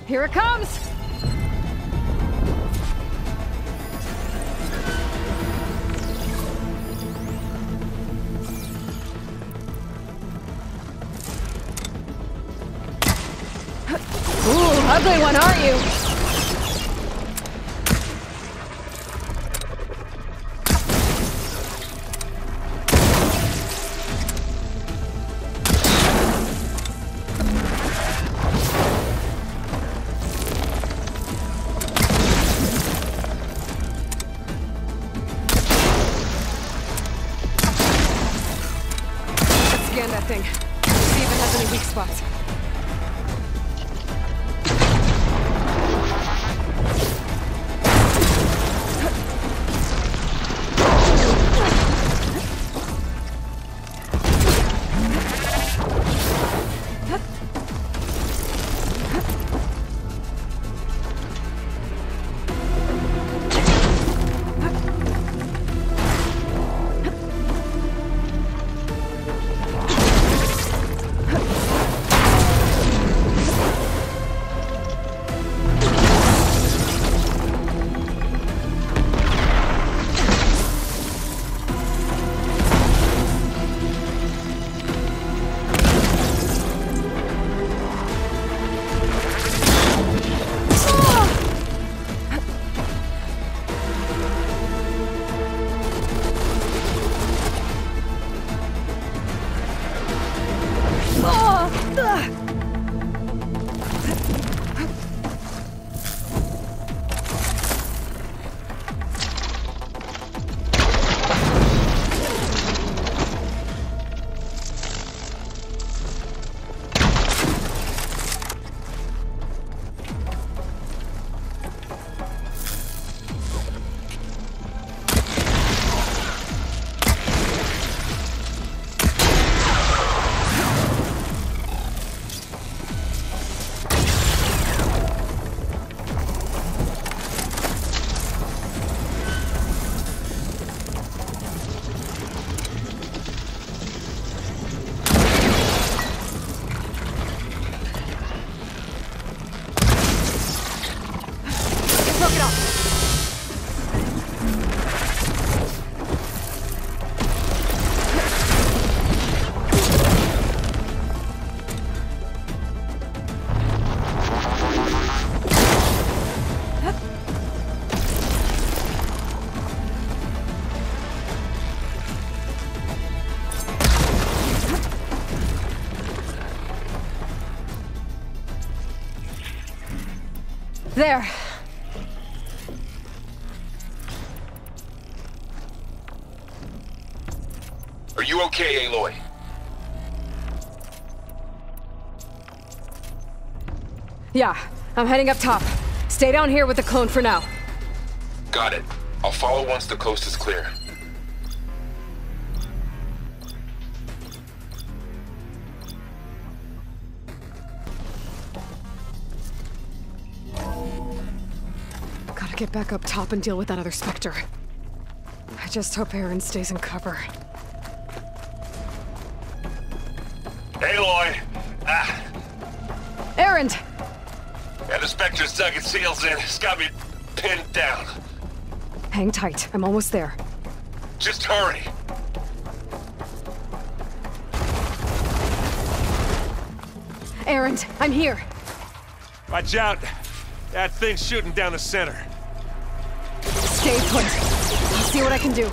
Here it comes! Ooh, ugly one, aren't you? Let's scan that thing. See if it has any weak spots. There. Are you okay, Aloy? Yeah, I'm heading up top. Stay down here with the clone for now. Got it. I'll follow once the coast is clear. Gotta get back up top and deal with that other Spectre. I just hope Aaron stays in cover. Aloy! Aaron! Yeah, the Spectre's dug its heels in. It's got me pinned down. Hang tight. I'm almost there. Just hurry. Aaron, I'm here. Watch out. That thing's shooting down the center. Stay put. I'll see what I can do. The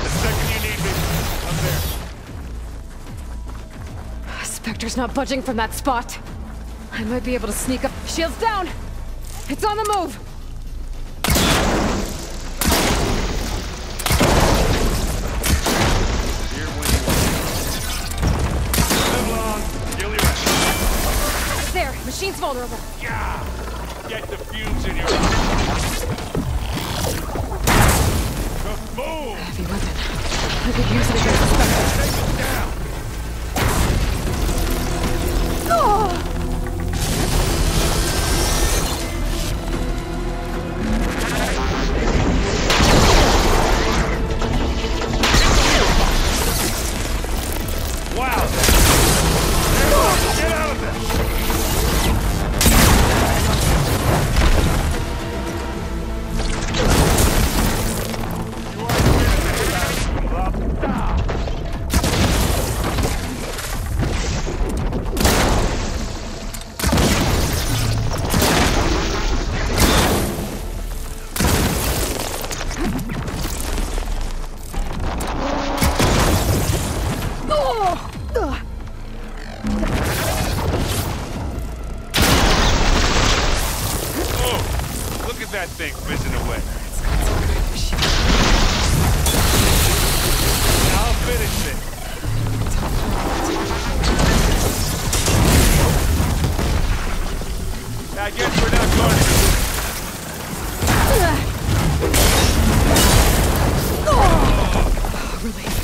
second you need me, I'm there. Spectre's not budging from that spot. I might be able to sneak up. Shields down! It's on the move! Here when you are. Live long, kill your ass. There, machine's vulnerable. Yeah! Get the fumes in your... Boom! Heavy weapon. I could use it against the Spectre. Take him down! Oh! Wow! Get out of there! thing fizzing away. It's got some kind of machine. I'll finish it. I guess we're not going to... Relief.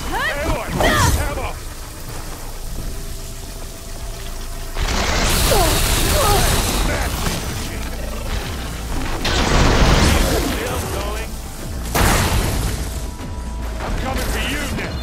Aloy! Ammo! Still going. I'm coming for you now.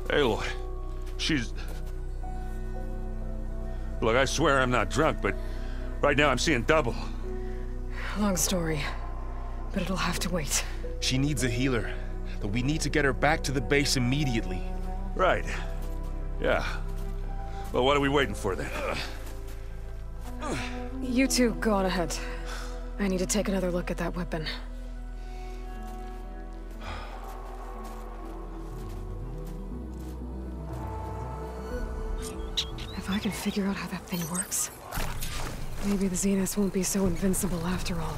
Aloy, she's... Look, I swear I'm not drunk, but right now I'm seeing double. Long story, but it'll have to wait. She needs a healer, but we need to get her back to the base immediately. Right. Yeah. Well, what are we waiting for then? You two go on ahead. I need to take another look at that weapon. If I can figure out how that thing works, maybe the Zeniths won't be so invincible after all.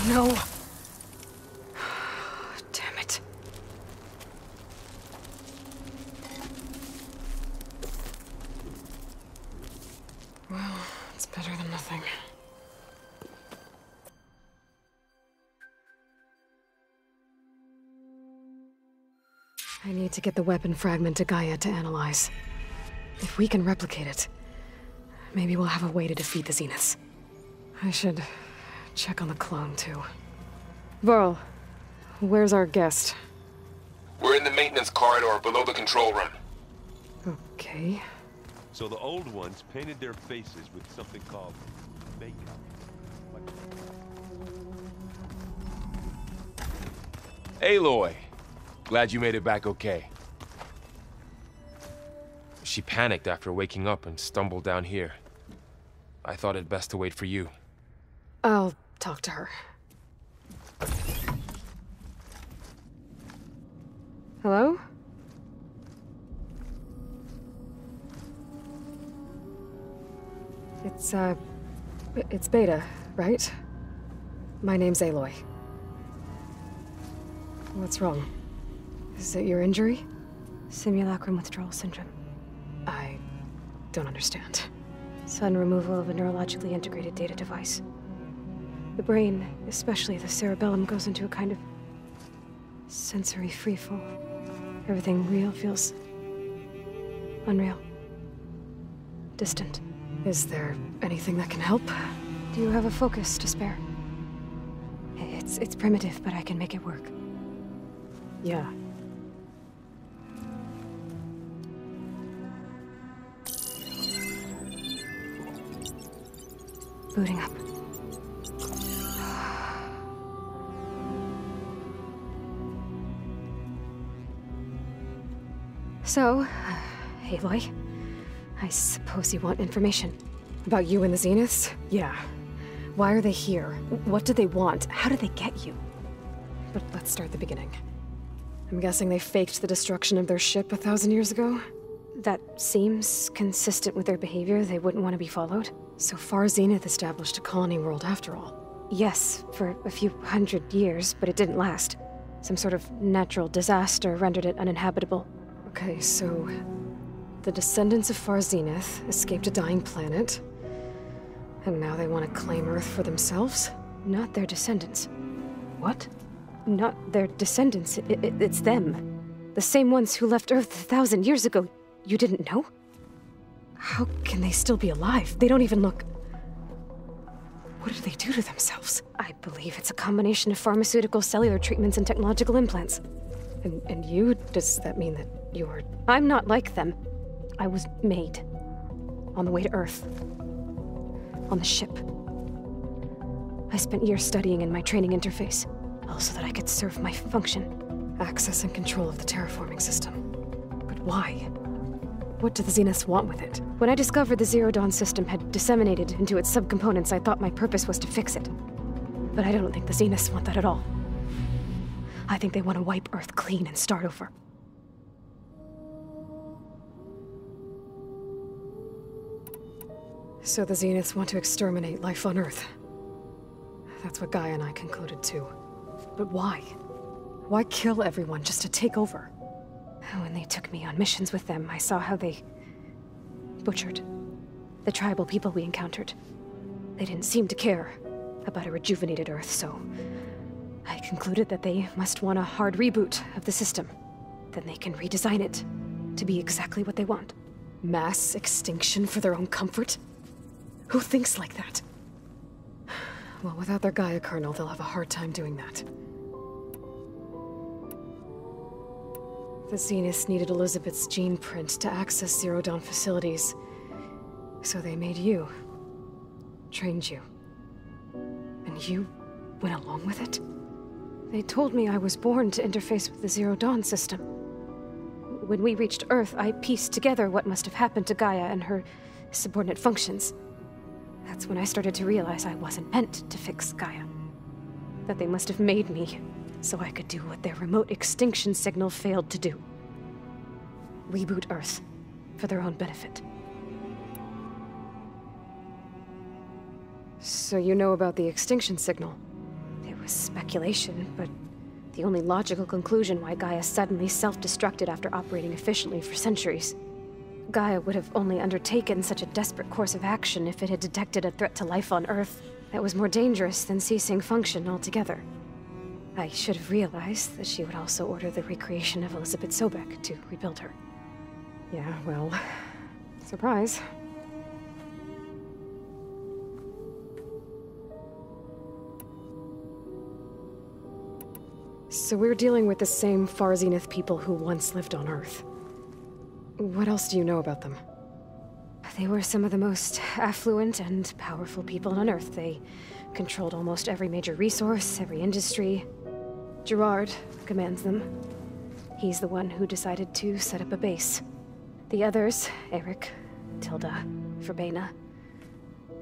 No. Damn it. Well, it's better than nothing. I need to get the weapon fragment to Gaia to analyze. If we can replicate it, maybe we'll have a way to defeat the Zeniths. I should check on the clone, too. Varl, where's our guest? We're in the maintenance corridor below the control room. Okay. So the old ones painted their faces with something called makeup. Aloy! Glad you made it back okay. She panicked after waking up and stumbled down here. I thought it best to wait for you. I'll talk to her. Hello? It's Beta, right? My name's Aloy. What's wrong? Is it your injury? Simulacrum withdrawal syndrome. I don't understand. Sudden removal of a neurologically integrated data device. The brain, especially the cerebellum, goes into a kind of sensory freefall. Everything real feels unreal. Distant. Is there anything that can help? Do you have a focus to spare? It's primitive, but I can make it work. Yeah. Booting up. So, Aloy, I suppose you want information. About you and the Zeniths? Yeah. Why are they here? What do they want? How did they get you? But let's start at the beginning. I'm guessing they faked the destruction of their ship 1,000 years ago? That seems consistent with their behavior. They wouldn't want to be followed. So far, Zenith established a colony world after all. Yes, for a few hundred years, but it didn't last. Some sort of natural disaster rendered it uninhabitable. Okay, so the descendants of Far Zenith escaped a dying planet, and now they want to claim Earth for themselves? Not their descendants. What? Not their descendants. It's them. The same ones who left Earth 1,000 years ago. You didn't know? How can they still be alive? They don't even look... What do they do to themselves? I believe it's a combination of pharmaceutical, cellular treatments, and technological implants. And you? Does that mean that you're... I'm not like them. I was made. On the way to Earth. On the ship. I spent years studying in my training interface, all so that I could serve my function. Access and control of the terraforming system. But why? What do the Zeniths want with it? When I discovered the Zero Dawn system had disseminated into its subcomponents, I thought my purpose was to fix it. But I don't think the Zeniths want that at all. I think they want to wipe Earth clean and start over. So the Zeniths want to exterminate life on Earth. That's what Gaia and I concluded too. But why? Why kill everyone just to take over? When they took me on missions with them, I saw how they butchered the tribal people we encountered. They didn't seem to care about a rejuvenated Earth, so I concluded that they must want a hard reboot of the system. Then they can redesign it to be exactly what they want. Mass extinction for their own comfort? Who thinks like that? Well, without their Gaia kernel, they'll have a hard time doing that. The Zeniths needed Elizabeth's gene print to access Zero Dawn facilities. So they made you. Trained you. And you went along with it? They told me I was born to interface with the Zero Dawn system. When we reached Earth, I pieced together what must have happened to Gaia and her subordinate functions. That's when I started to realize I wasn't meant to fix Gaia. That they must have made me so I could do what their remote extinction signal failed to do. Reboot Earth for their own benefit. So you know about the extinction signal? It was speculation, but the only logical conclusion why Gaia suddenly self-destructed after operating efficiently for centuries. Gaia would have only undertaken such a desperate course of action if it had detected a threat to life on Earth that was more dangerous than ceasing function altogether. I should have realized that she would also order the recreation of Elizabeth Sobek to rebuild her. Yeah, well, surprise. So we're dealing with the same Far Zenith people who once lived on Earth. What else do you know about them? They were some of the most affluent and powerful people on Earth. They controlled almost every major resource, every industry. Gerard commands them. He's the one who decided to set up a base. The others, Eric, Tilda, Verbena,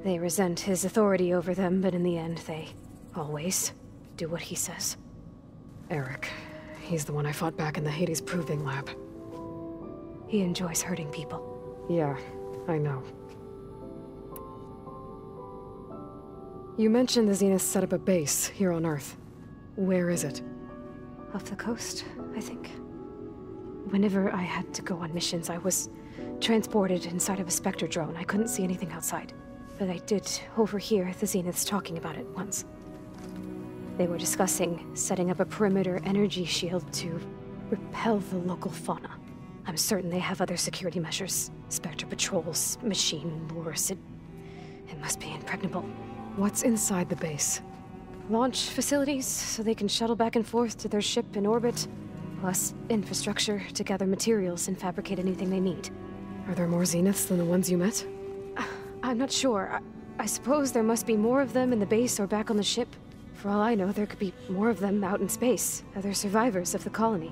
they resent his authority over them, but in the end, they always do what he says. Eric. He's the one I fought back in the Hades Proving Lab. He enjoys hurting people. Yeah, I know. You mentioned the Zeniths set up a base here on Earth. Where is it? Off the coast, I think. Whenever I had to go on missions, I was transported inside of a Spectre drone. I couldn't see anything outside. But I did overhear the Zeniths talking about it once. They were discussing setting up a perimeter energy shield to repel the local fauna. I'm certain they have other security measures. Spectre patrols, machine lures. It must be impregnable. What's inside the base? Launch facilities, so they can shuttle back and forth to their ship in orbit. Plus infrastructure to gather materials and fabricate anything they need. Are there more Zeniths than the ones you met? I'm not sure. I suppose there must be more of them in the base or back on the ship. For all I know, there could be more of them out in space, other survivors of the colony.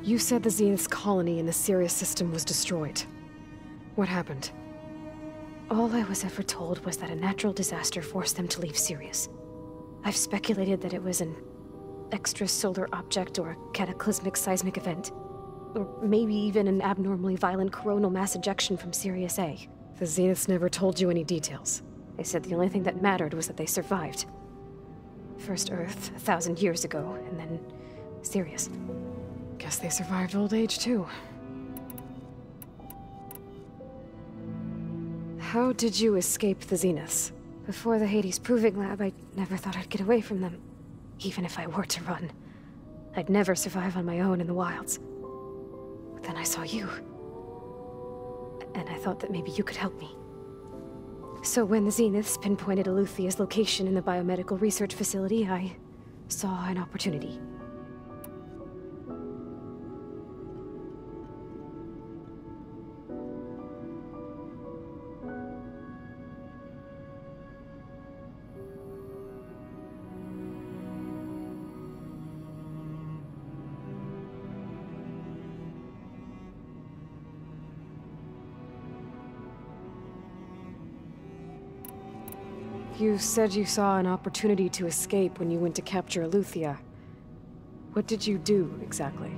You said the Zenith's colony in the Sirius system was destroyed. What happened? All I was ever told was that a natural disaster forced them to leave Sirius. I've speculated that it was an extrasolar object or a cataclysmic seismic event. Or maybe even an abnormally violent coronal mass ejection from Sirius A. The Zeniths never told you any details. They said the only thing that mattered was that they survived. First Earth, 1,000 years ago, and then Sirius. Guess they survived old age, too. How did you escape the Zeniths? Before the Hades Proving Lab, I never thought I'd get away from them. Even if I were to run. I'd never survive on my own in the wilds. But then I saw you. And I thought that maybe you could help me. So when the Zeniths pinpointed Aluthia's location in the biomedical research facility, I saw an opportunity. You said you saw an opportunity to escape when you went to capture Aluthia. What did you do, exactly?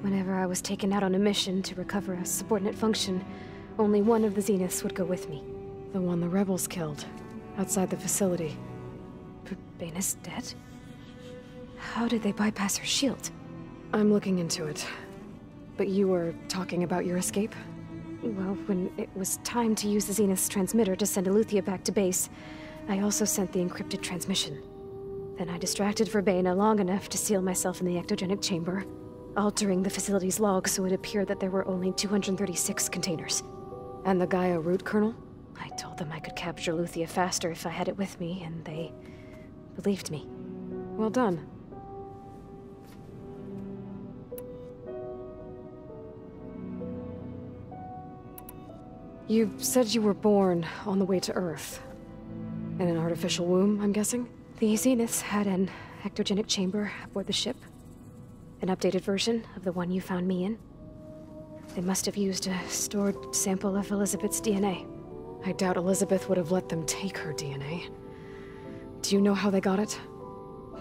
Whenever I was taken out on a mission to recover a subordinate function, only one of the Zeniths would go with me. The one the rebels killed, outside the facility. Baina's dead? How did they bypass her shield? I'm looking into it. But you were talking about your escape? Well, when it was time to use the Zenith's transmitter to send Aluthia back to base, I also sent the encrypted transmission. Then I distracted Verbaina long enough to seal myself in the ectogenic chamber, altering the facility's log so it appeared that there were only 236 containers. And the Gaia root kernel? I told them I could capture Aluthia faster if I had it with me, and they believed me. Well done. You said you were born on the way to Earth. In an artificial womb, I'm guessing? The Zeniths had an ectogenic chamber aboard the ship. An updated version of the one you found me in. They must have used a stored sample of Elizabeth's DNA. I doubt Elizabeth would have let them take her DNA. Do you know how they got it?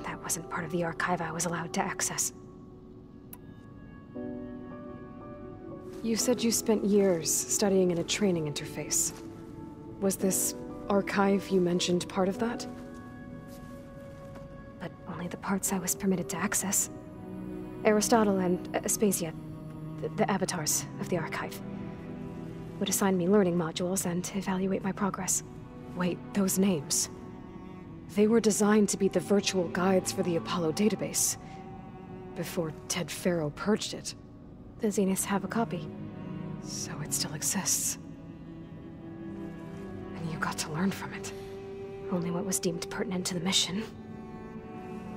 That wasn't part of the archive I was allowed to access. You said you spent years studying in a training interface. Was this archive you mentioned part of that? But only the parts I was permitted to access. Aristotle and Aspasia, the avatars of the archive, would assign me learning modules and evaluate my progress. Wait, those names. They were designed to be the virtual guides for the Apollo database, before Ted Faro purged it. The Zeniths have a copy. So it still exists. And you got to learn from it. Only what was deemed pertinent to the mission.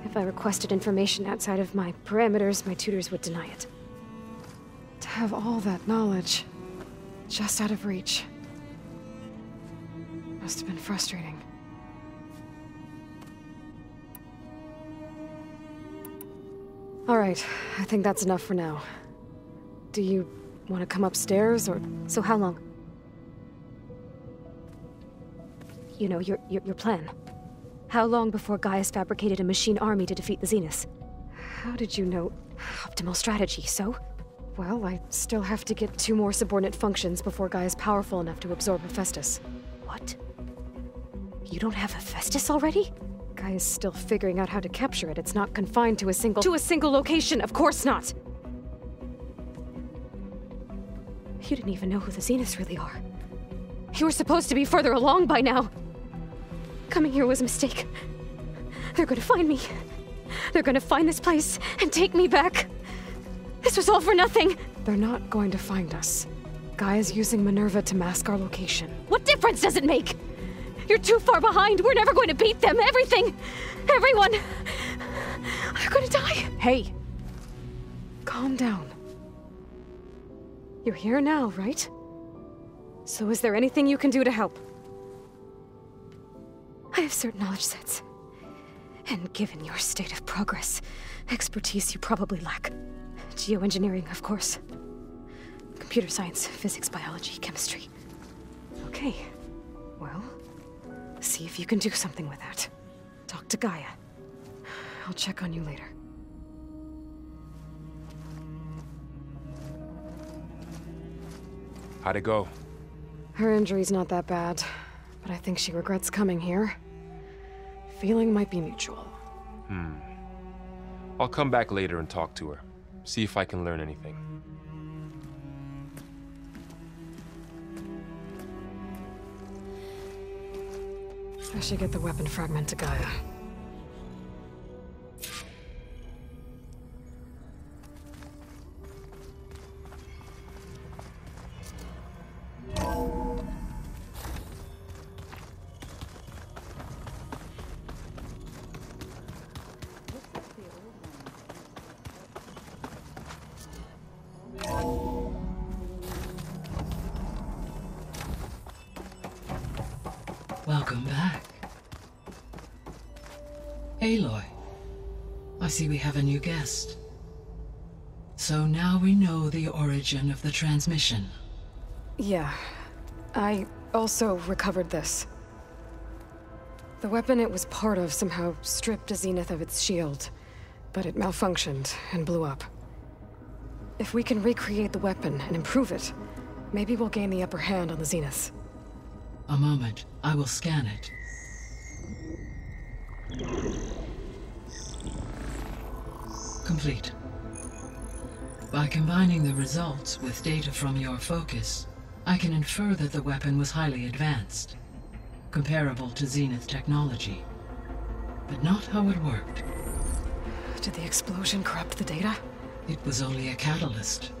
If I requested information outside of my parameters, my tutors would deny it. To have all that knowledge, just out of reach. Must have been frustrating. All right, I think that's enough for now. Do you want to come upstairs, or...? So how long? You know, your plan. How long before Gaius fabricated a machine army to defeat the Zeniths? How did you know? Optimal strategy, so? Well, I still have to get 2 more subordinate functions before Gaia's powerful enough to absorb Hephaestus. What? You don't have Hephaestus already? Gaia's still figuring out how to capture it. It's not confined to a single location, of course not! You didn't even know who the Zeniths really are. You were supposed to be further along by now. Coming here was a mistake. They're gonna find me. They're gonna find this place and take me back. This was all for nothing. They're not going to find us. Gaia's using Minerva to mask our location. What difference does it make? You're too far behind. We're never going to beat them. Everything, everyone, are gonna die. Hey, calm down. You're here now, right? So is there anything you can do to help? I have certain knowledge sets. And given your state of progress, expertise you probably lack. Geoengineering, of course. Computer science, physics, biology, chemistry. Okay. Well, see if you can do something with that. Talk to Gaia. I'll check on you later. How'd it go? Her injury's not that bad, but I think she regrets coming here. Feeling might be mutual. I'll come back later and talk to her. See if I can learn anything. I should get the weapon fragment to Gaia. Welcome back. Aloy, I see we have a new guest. So now we know the origin of the transmission. Yeah. I also recovered this. The weapon it was part of somehow stripped Zenith of its shield, but it malfunctioned and blew up. If we can recreate the weapon and improve it, maybe we'll gain the upper hand on the Zeniths. A moment, I will scan it. Complete. By combining the results with data from your focus, I can infer that the weapon was highly advanced, comparable to Zenith technology, but not how it worked. Did the explosion corrupt the data? It was only a catalyst.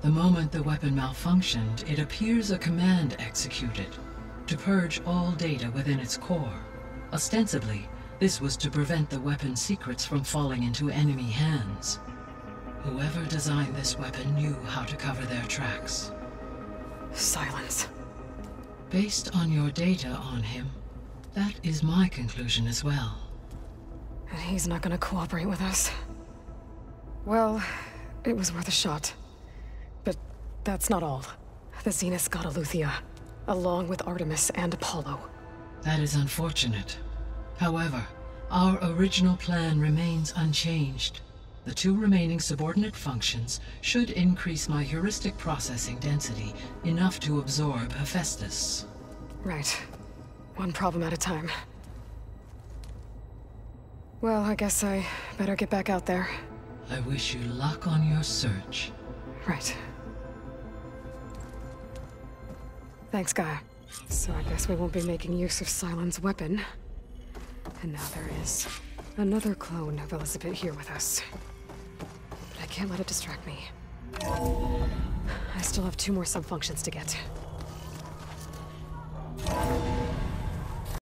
The moment the weapon malfunctioned, it appears a command executed to purge all data within its core. Ostensibly, this was to prevent the weapon's secrets from falling into enemy hands. Whoever designed this weapon knew how to cover their tracks. Silence. Based on your data on him, that is my conclusion as well. And he's not gonna cooperate with us. Well, it was worth a shot. But that's not all. The Zeniths got Aletheia, along with Artemis and Apollo. That is unfortunate. However, our original plan remains unchanged. The two remaining subordinate functions should increase my heuristic processing density enough to absorb Hephaestus. Right. One problem at a time. Well, I guess I better get back out there. I wish you luck on your search. Right. Thanks, Gaia. So I guess we won't be making use of Sylens' weapon. And now there is another clone of Elizabeth here with us. But I can't let it distract me. I still have 2 more sub-functions to get.